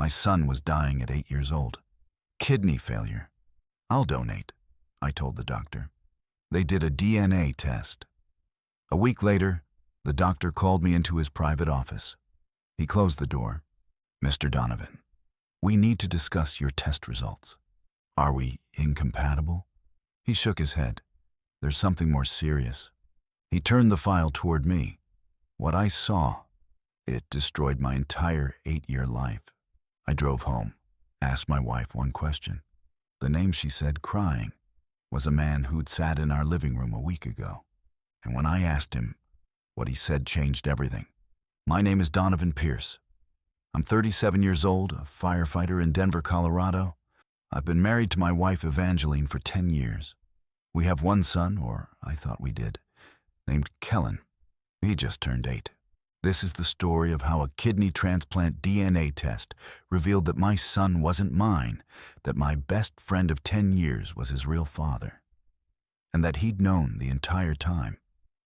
My son was dying at 8 years old. Kidney failure. I'll donate, I told the doctor. They did a DNA test. A week later, the doctor called me into his private office. He closed the door. Mr. Donovan, we need to discuss your test results. Are we incompatible? He shook his head. There's something more serious. He turned the file toward me. What I saw, it destroyed my entire 8-year life. I drove home, asked my wife one question. The name she said, crying, was a man who'd sat in our living room a week ago. And when I asked him, what he said changed everything. My name is Donovan Pierce. I'm 37 years old, a firefighter in Denver, Colorado. I've been married to my wife Evangeline for 10 years. We have one son, or I thought we did, named Kellen. He just turned 8. This is the story of how a kidney transplant DNA test revealed that my son wasn't mine, that my best friend of 10 years was his real father, and that he'd known the entire time.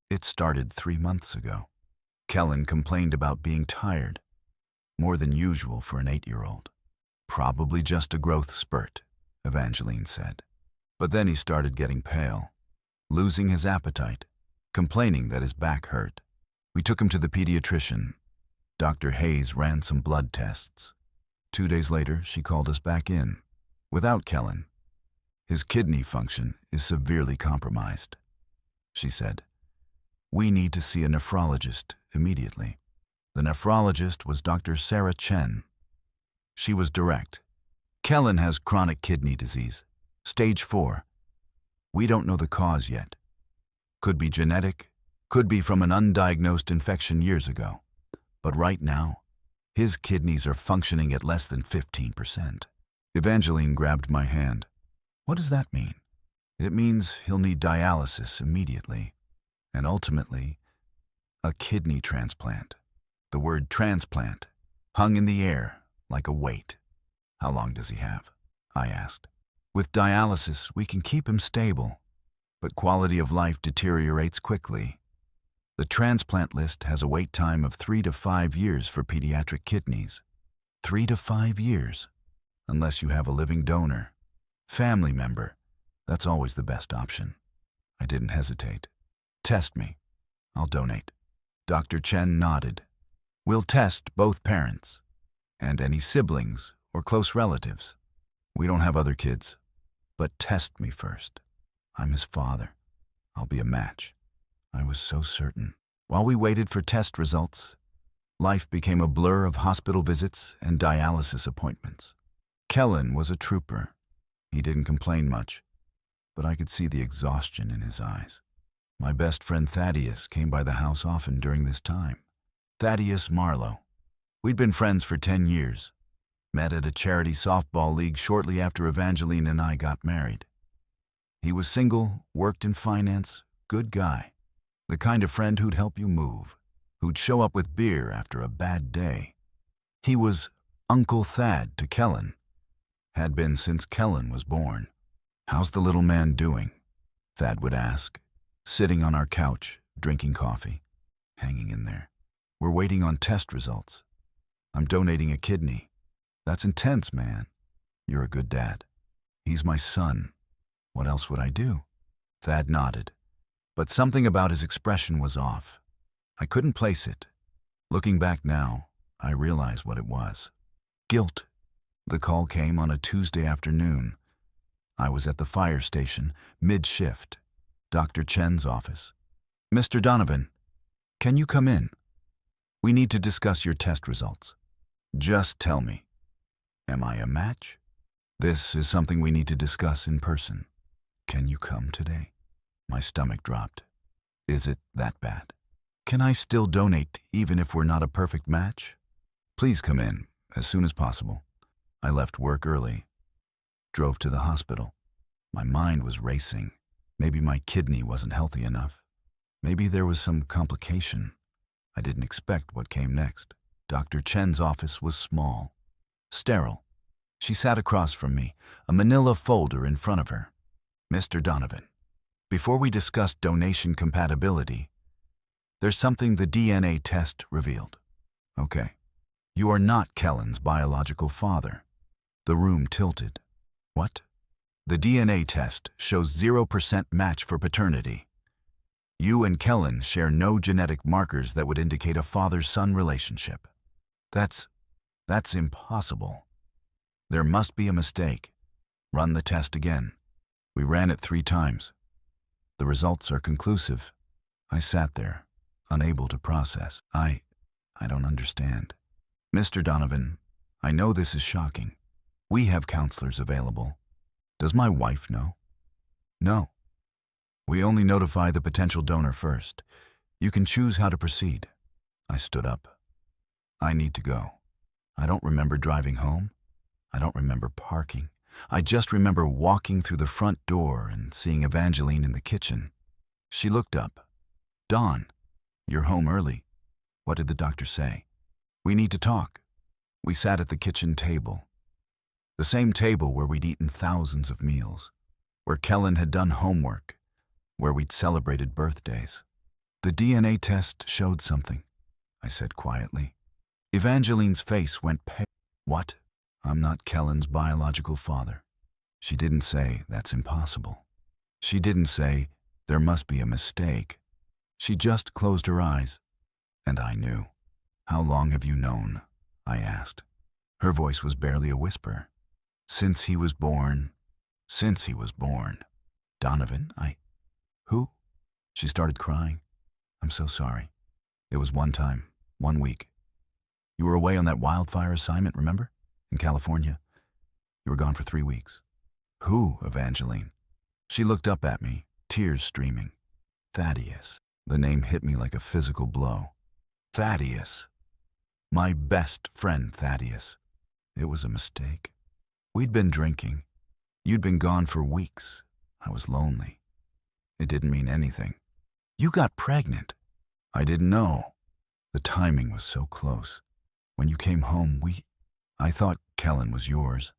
It started 3 months ago. Kellen complained about being tired, more than usual for an 8-year-old. Probably just a growth spurt, Evangeline said. But then he started getting pale, losing his appetite, complaining that his back hurt. We took him to the pediatrician. Dr. Hayes ran some blood tests. 2 days later, she called us back in. Without Kellen, his kidney function is severely compromised. She said, we need to see a nephrologist immediately. The nephrologist was Dr. Sarah Chen. She was direct. Kellen has chronic kidney disease, stage 4. We don't know the cause yet. Could be genetic, could be from an undiagnosed infection years ago. But right now, his kidneys are functioning at less than 15%. Evangeline grabbed my hand. What does that mean? It means he'll need dialysis immediately, and ultimately, a kidney transplant. The word transplant hung in the air like a weight. How long does he have? I asked. With dialysis, we can keep him stable, but quality of life deteriorates quickly. The transplant list has a wait time of 3 to 5 years for pediatric kidneys. 3 to 5 years, unless you have a living donor. Family member, that's always the best option. I didn't hesitate. Test me. I'll donate. Dr. Chen nodded. We'll test both parents, and any siblings or close relatives. We don't have other kids, but test me first. I'm his father. I'll be a match. I was so certain. While we waited for test results, life became a blur of hospital visits and dialysis appointments. Kellen was a trooper. He didn't complain much, but I could see the exhaustion in his eyes. My best friend Thaddeus came by the house often during this time. Thaddeus Marlowe. We'd been friends for 10 years, met at a charity softball league shortly after Evangeline and I got married. He was single, worked in finance, good guy. The kind of friend who'd help you move, who'd show up with beer after a bad day. He was Uncle Thad to Kellen, had been since Kellen was born. How's the little man doing? Thad would ask, sitting on our couch, drinking coffee, hanging in there. We're waiting on test results. I'm donating a kidney. That's intense, man. You're a good dad. He's my son. What else would I do? Thad nodded. But something about his expression was off. I couldn't place it. Looking back now, I realize what it was. Guilt. The call came on a Tuesday afternoon. I was at the fire station, mid-shift, Dr. Chen's office. Mr. Donovan, can you come in? We need to discuss your test results. Just tell me, am I a match? This is something we need to discuss in person. Can you come today? My stomach dropped. Is it that bad? Can I still donate even if we're not a perfect match? Please come in as soon as possible. I left work early, drove to the hospital. My mind was racing. Maybe my kidney wasn't healthy enough. Maybe there was some complication. I didn't expect what came next. Dr. Chen's office was small, sterile. She sat across from me, a manila folder in front of her. Mr. Donovan, before we discuss donation compatibility, there's something the DNA test revealed. Okay, You are not Kellen's biological father. The room tilted. What? The DNA test shows 0% match for paternity. You and Kellen share no genetic markers that would indicate a father-son relationship. That's impossible. There must be a mistake. Run the test again. We ran it 3 times. The results are conclusive. I sat there, unable to process. I don't understand. Mr. Donovan, I know this is shocking. We have counselors available. Does my wife know? No. We only notify the potential donor first. You can choose how to proceed. I stood up. I need to go. I don't remember driving home. I don't remember parking. I just remember walking through the front door and seeing Evangeline in the kitchen. She looked up. Dawn, you're home early. What did the doctor say? We need to talk. We sat at the kitchen table. The same table where we'd eaten thousands of meals, where Kellen had done homework, where we'd celebrated birthdays. The DNA test showed something, I said quietly. Evangeline's face went pale. What? I'm not Kellen's biological father. She didn't say that's impossible. She didn't say there must be a mistake. She just closed her eyes, and I knew. How long have you known? I asked. Her voice was barely a whisper. Since he was born. Since he was born. Donovan, Who? She started crying. I'm so sorry. It was one time, 1 week. You were away on that wildfire assignment, remember? In California. You were gone for 3 weeks. Who, Evangeline? She looked up at me, tears streaming. Thaddeus. The name hit me like a physical blow. Thaddeus. My best friend, Thaddeus. It was a mistake. We'd been drinking. You'd been gone for weeks. I was lonely. It didn't mean anything. You got pregnant. I didn't know. The timing was so close. When you came home, I thought Kellen was yours.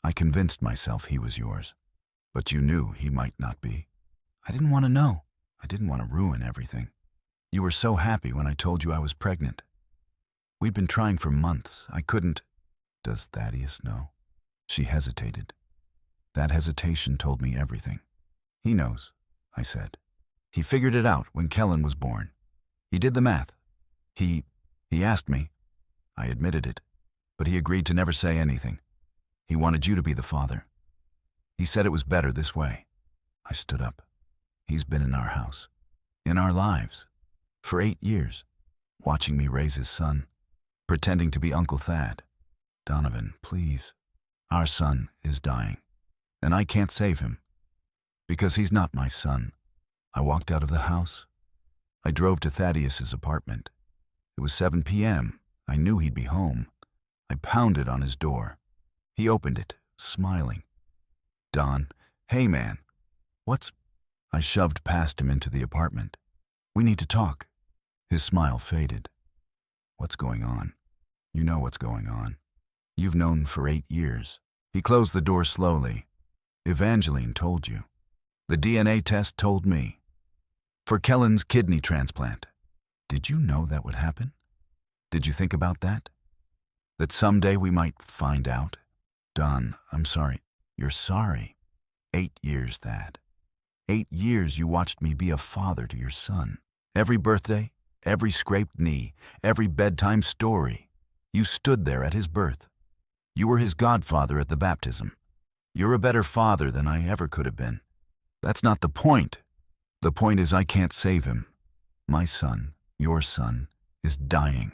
I convinced myself he was yours. But you knew he might not be. I didn't want to know. I didn't want to ruin everything. You were so happy when I told you I was pregnant. We'd been trying for months. I couldn't. Does Thaddeus know? She hesitated. That hesitation told me everything. He knows, I said. He figured it out when Kellen was born. He did the math. He asked me. I admitted it, but he agreed to never say anything. He wanted you to be the father. He said it was better this way. I stood up. He's been in our house, in our lives, for 8 years, watching me raise his son, pretending to be Uncle Thad. Donovan, please. Our son is dying, and I can't save him, because he's not my son. I walked out of the house. I drove to Thaddeus's apartment. It was 7 p.m. I knew he'd be home. I pounded on his door. He opened it, smiling. Don, hey man, I shoved past him into the apartment. We need to talk. His smile faded. What's going on? You know what's going on. You've known for 8 years. He closed the door slowly. Evangeline told you. The DNA test told me. For Kellen's kidney transplant. Did you know that would happen? Did you think about that? That someday we might find out? Don, I'm sorry. You're sorry. 8 years, Thad. 8 years you watched me be a father to your son. Every birthday, every scraped knee, every bedtime story. You stood there at his birth. You were his godfather at the baptism. You're a better father than I ever could have been. That's not the point. The point is I can't save him. My son, your son, is dying,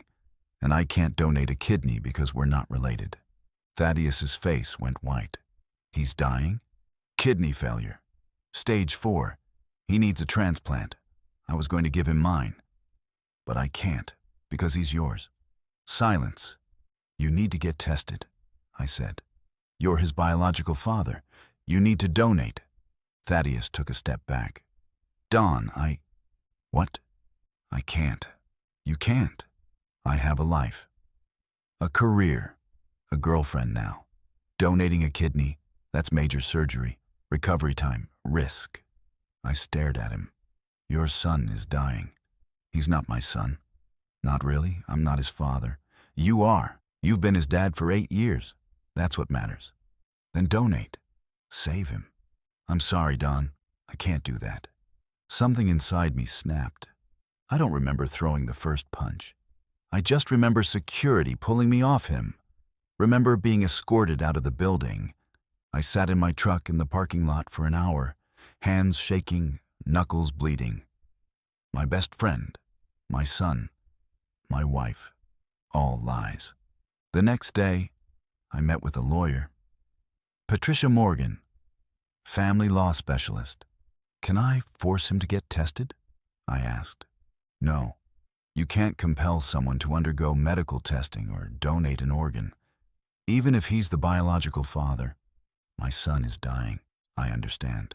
and I can't donate a kidney because we're not related. Thaddeus's face went white. He's dying? Kidney failure. Stage 4. He needs a transplant. I was going to give him mine. But I can't, because he's yours. Silence. You need to get tested, I said. You're his biological father. You need to donate. Thaddeus took a step back. Don, What? I can't. You can't. I have a life. A career. A girlfriend now. Donating a kidney, that's major surgery. Recovery time. Risk. I stared at him. Your son is dying. He's not my son. Not really. I'm not his father. You are. You've been his dad for 8 years. That's what matters. Then donate. Save him. I'm sorry, Don. I can't do that. Something inside me snapped. I don't remember throwing the first punch. I just remember security pulling me off him. Remember being escorted out of the building. I sat in my truck in the parking lot for an hour, hands shaking, knuckles bleeding. My best friend, my son, my wife, all lies. The next day, I met with a lawyer. Patricia Morgan, family law specialist. Can I force him to get tested? I asked. No, you can't compel someone to undergo medical testing or donate an organ. Even if he's the biological father, my son is dying, I understand.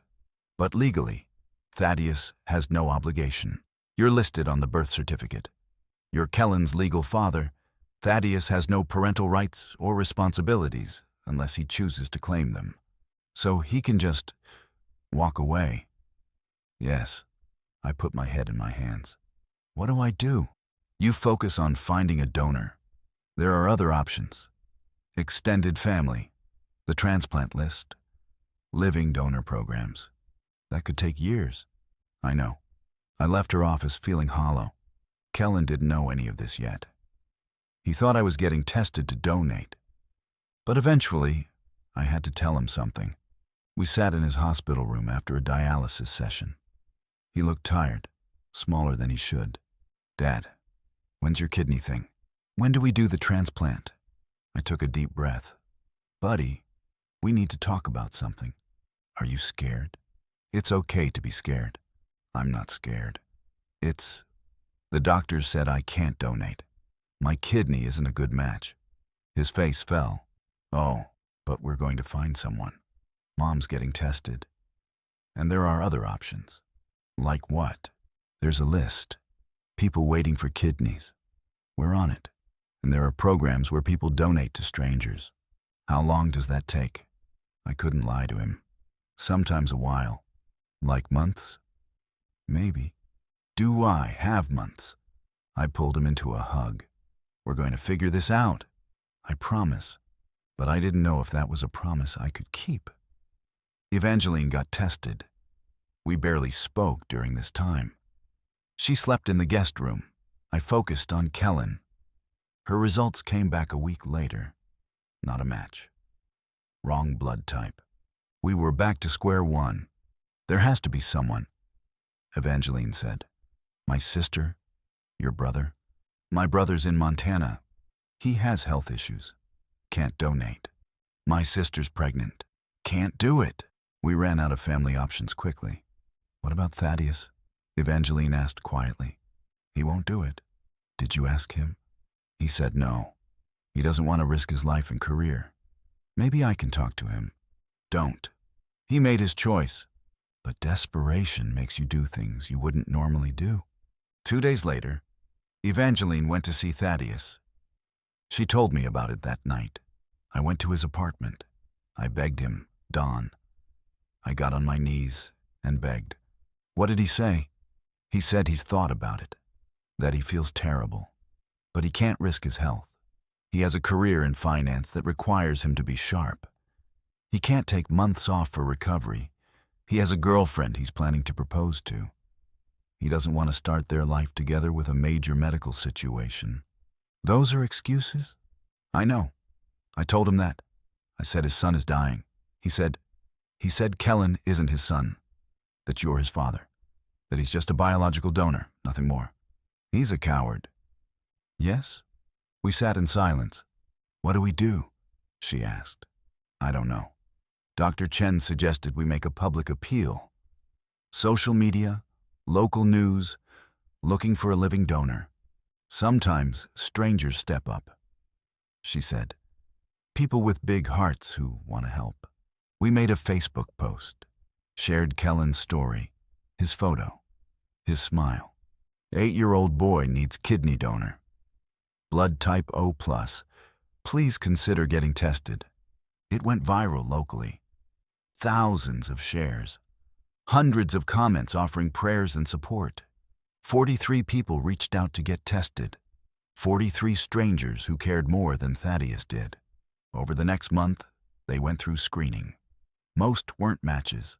But legally, Thaddeus has no obligation. You're listed on the birth certificate. You're Kellen's legal father. Thaddeus has no parental rights or responsibilities unless he chooses to claim them. So he can just walk away. Yes, I put my head in my hands. What do I do? You focus on finding a donor. There are other options. Extended family, the transplant list, living donor programs. That could take years. I know. I left her office feeling hollow. Kellen didn't know any of this yet. He thought I was getting tested to donate. But eventually, I had to tell him something. We sat in his hospital room after a dialysis session. He looked tired, smaller than he should. Dad, when's your kidney thing? When do we do the transplant? I took a deep breath. Buddy, we need to talk about something. Are you scared? It's okay to be scared. I'm not scared. The doctors said I can't donate. My kidney isn't a good match. His face fell. Oh, but we're going to find someone. Mom's getting tested. And there are other options. Like what? There's a list. People waiting for kidneys. We're on it. And there are programs where people donate to strangers. How long does that take? I couldn't lie to him. Sometimes a while. Like months? Maybe. Do I have months? I pulled him into a hug. We're going to figure this out. I promise. But I didn't know if that was a promise I could keep. Evangeline got tested. We barely spoke during this time. She slept in the guest room. I focused on Kellen. Her results came back a week later. Not a match. Wrong blood type. We were back to square one. There has to be someone, Evangeline said. My sister? Your brother? My brother's in Montana. He has health issues. Can't donate. My sister's pregnant. Can't do it. We ran out of family options quickly. What about Thaddeus? Evangeline asked quietly. He won't do it. Did you ask him? He said no. He doesn't want to risk his life and career. Maybe I can talk to him. Don't. He made his choice. But desperation makes you do things you wouldn't normally do. 2 days later, Evangeline went to see Thaddeus. She told me about it that night. I went to his apartment. I begged him, Don. I got on my knees and begged. What did he say? He said he's thought about it, that he feels terrible, but he can't risk his health. He has a career in finance that requires him to be sharp. He can't take months off for recovery. He has a girlfriend he's planning to propose to. He doesn't want to start their life together with a major medical situation. Those are excuses? I know. I told him that. I said his son is dying. He said Kellen isn't his son, that you're his father, that he's just a biological donor, nothing more. He's a coward. Yes? We sat in silence. What do we do? She asked. I don't know. Dr. Chen suggested we make a public appeal. Social media, local news, looking for a living donor. Sometimes strangers step up. She said, people with big hearts who want to help. We made a Facebook post, shared Kellen's story, his photo, his smile. 8-year-old boy needs kidney donor. Blood type O+. Please consider getting tested. It went viral locally. Thousands of shares. Hundreds of comments offering prayers and support. 43 people reached out to get tested. 43 strangers who cared more than Thaddeus did. Over the next month, they went through screening. Most weren't matches.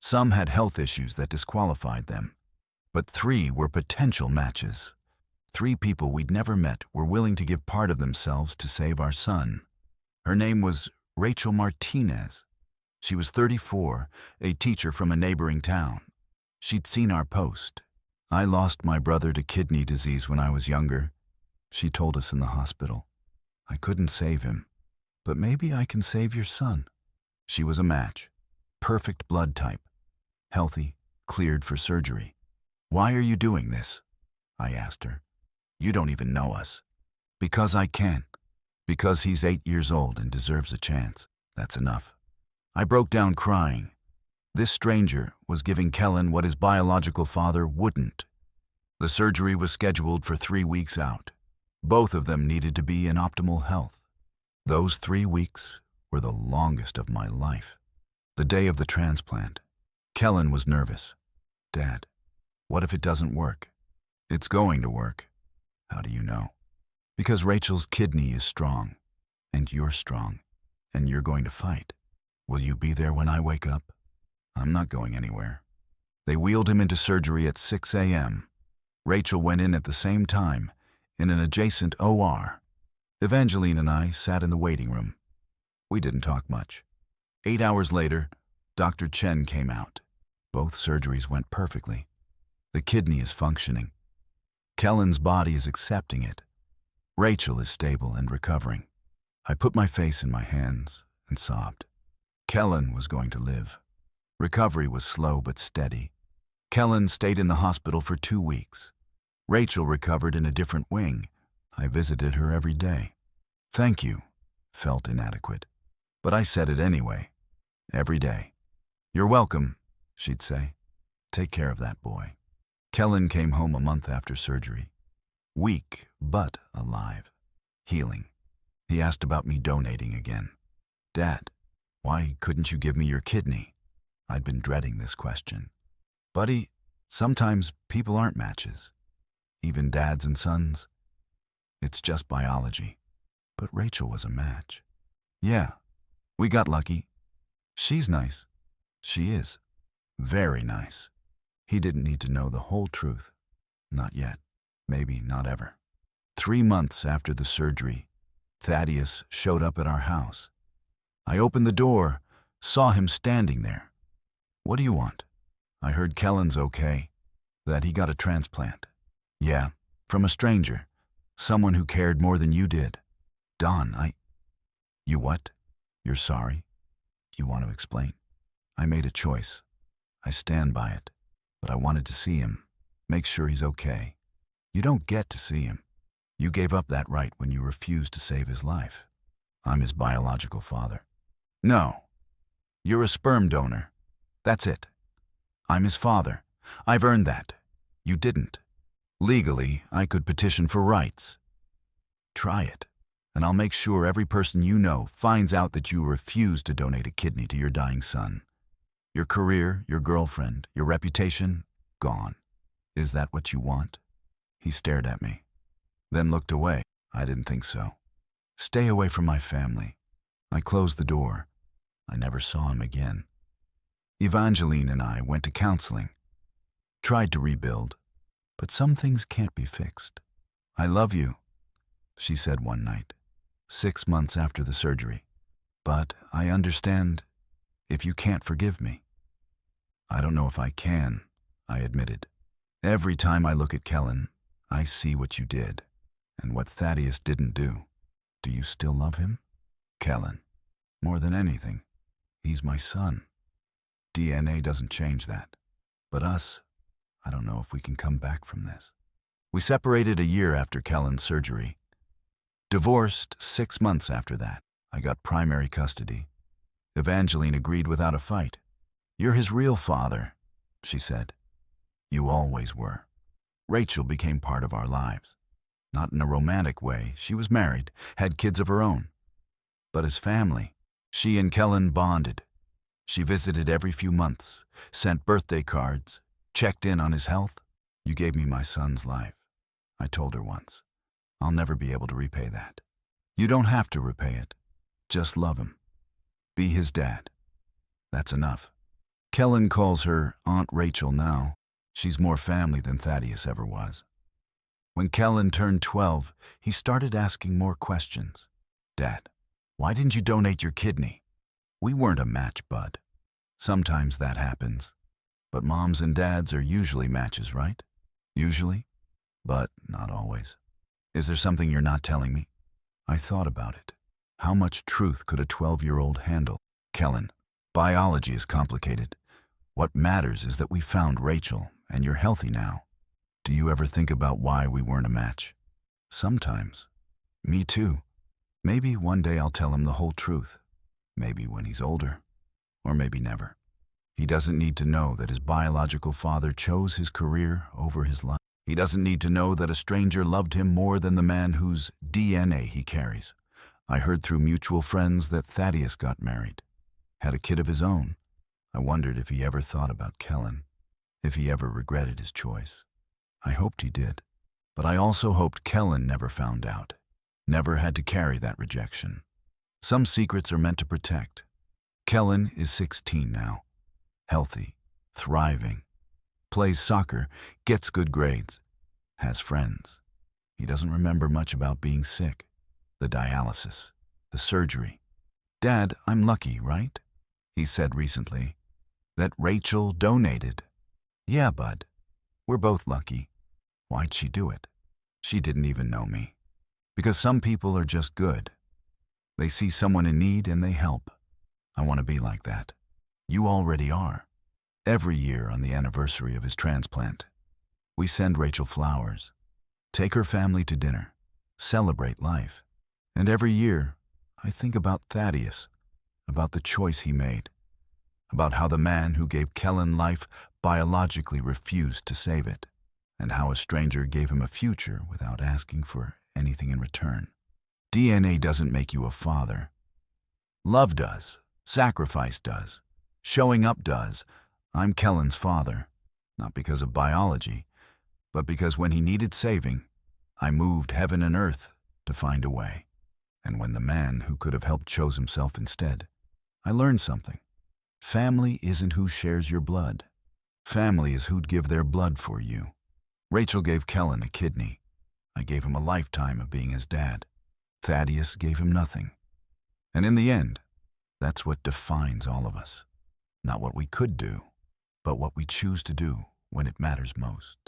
Some had health issues that disqualified them. But 3 were potential matches. 3 people we'd never met were willing to give part of themselves to save our son. Her name was Rachel Martinez. She was 34, a teacher from a neighboring town. She'd seen our post. "I lost my brother to kidney disease when I was younger," she told us in the hospital. "I couldn't save him, but maybe I can save your son." She was a match. Perfect blood type. Healthy, cleared for surgery. "Why are you doing this?" I asked her. "You don't even know us." "Because I can. Because he's 8 years old and deserves a chance. That's enough." I broke down crying. This stranger was giving Kellen what his biological father wouldn't. The surgery was scheduled for 3 weeks out. Both of them needed to be in optimal health. Those 3 weeks were the longest of my life. The day of the transplant, Kellen was nervous. "Dad, what if it doesn't work?" "It's going to work." "How do you know?" "Because Rachel's kidney is strong, and you're strong, and you're going to fight." "Will you be there when I wake up?" "I'm not going anywhere." They wheeled him into surgery at 6 a.m. Rachel went in at the same time, in an adjacent OR. Evangeline and I sat in the waiting room. We didn't talk much. 8 hours later, Dr. Chen came out. Both surgeries went perfectly. The kidney is functioning. Kellen's body is accepting it. Rachel is stable and recovering. I put my face in my hands and sobbed. Kellen was going to live. Recovery was slow but steady. Kellen stayed in the hospital for 2 weeks. Rachel recovered in a different wing. I visited her every day. "Thank you," felt inadequate. But I said it anyway, every day. "You're welcome," she'd say. "Take care of that boy." Kellen came home a month after surgery. Weak, but alive. Healing. He asked about me donating again. "Dad, why couldn't you give me your kidney?" I'd been dreading this question. "Buddy, sometimes people aren't matches. Even dads and sons. It's just biology." But Rachel was a match. "Yeah, we got lucky. She's nice." "She is. Very nice." He didn't need to know the whole truth. Not yet. Maybe not ever. 3 months after the surgery, Thaddeus showed up at our house. I opened the door, saw him standing there. "What do you want?" "I heard Kellen's okay, that he got a transplant." "Yeah, from a stranger, someone who cared more than you did." "Don, You what? You're sorry? You want to explain?" "I made a choice. I stand by it. But I wanted to see him, make sure he's okay." "You don't get to see him. You gave up that right when you refused to save his life." "I'm his biological father." "No. You're a sperm donor. That's it. I'm his father. I've earned that. You didn't. Legally, I could petition for rights." "Try it, and I'll make sure every person you know finds out that you refused to donate a kidney to your dying son. Your career, your girlfriend, your reputation, gone. Is that what you want?" He stared at me, then looked away. I didn't think so. "Stay away from my family." I closed the door. I never saw him again. Evangeline and I went to counseling. Tried to rebuild, but some things can't be fixed. "I love you," she said one night, 6 months after the surgery. "But I understand if you can't forgive me." "I don't know if I can," I admitted. "Every time I look at Kellen, I see what you did, and what Thaddeus didn't do." "Do you still love him?" "Kellen, more than anything. He's my son. DNA doesn't change that. But us, I don't know if we can come back from this." We separated a year after Kellen's surgery. Divorced 6 months after that. I got primary custody. Evangeline agreed without a fight. "You're his real father," she said. "You always were." Rachel became part of our lives. Not in a romantic way. She was married, had kids of her own. But as family, she and Kellen bonded. She visited every few months, sent birthday cards, checked in on his health. "You gave me my son's life," I told her once. I'll never be able to repay that. You don't have to repay it. Just love him. Be his dad. That's enough. Kellen calls her Aunt Rachel now. She's more family than Thaddeus ever was. When Kellen turned 12, he started asking more questions. Dad, why didn't you donate your kidney? We weren't a match, bud. Sometimes that happens. But moms and dads are usually matches, right? Usually, but not always. Is there something you're not telling me? I thought about it. How much truth could a 12-year-old handle? Kellen, biology is complicated. What matters is that we found Rachel, and you're healthy now. Do you ever think about why we weren't a match? Sometimes. Me too. Maybe one day I'll tell him the whole truth. Maybe when he's older. Or maybe never. He doesn't need to know that his biological father chose his career over his life. He doesn't need to know that a stranger loved him more than the man whose DNA he carries. I heard through mutual friends that Thaddeus got married, had a kid of his own. I wondered if he ever thought about Kellen, if he ever regretted his choice. I hoped he did, but I also hoped Kellen never found out, never had to carry that rejection. Some secrets are meant to protect. Kellen is 16 now, healthy, thriving, plays soccer, gets good grades, has friends. He doesn't remember much about being sick, the dialysis, the surgery. Dad, I'm lucky, right? He said recently. That Rachel donated. Yeah, bud. We're both lucky. Why'd she do it? She didn't even know me. Because some people are just good. They see someone in need and they help. I want to be like that. You already are. Every year on the anniversary of his transplant, we send Rachel flowers, take her family to dinner, celebrate life. And every year, I think about Thaddeus, about the choice he made, about how the man who gave Kellen life biologically refused to save it, and how a stranger gave him a future without asking for anything in return. DNA doesn't make you a father. Love does. Sacrifice does. Showing up does. I'm Kellen's father, not because of biology, but because when he needed saving, I moved heaven and earth to find a way. And when the man who could have helped chose himself instead, I learned something. Family isn't who shares your blood. Family is who'd give their blood for you. Rachel gave Kellen a kidney. I gave him a lifetime of being his dad. Thaddeus gave him nothing. And in the end, that's what defines all of us. Not what we could do, but what we choose to do when it matters most.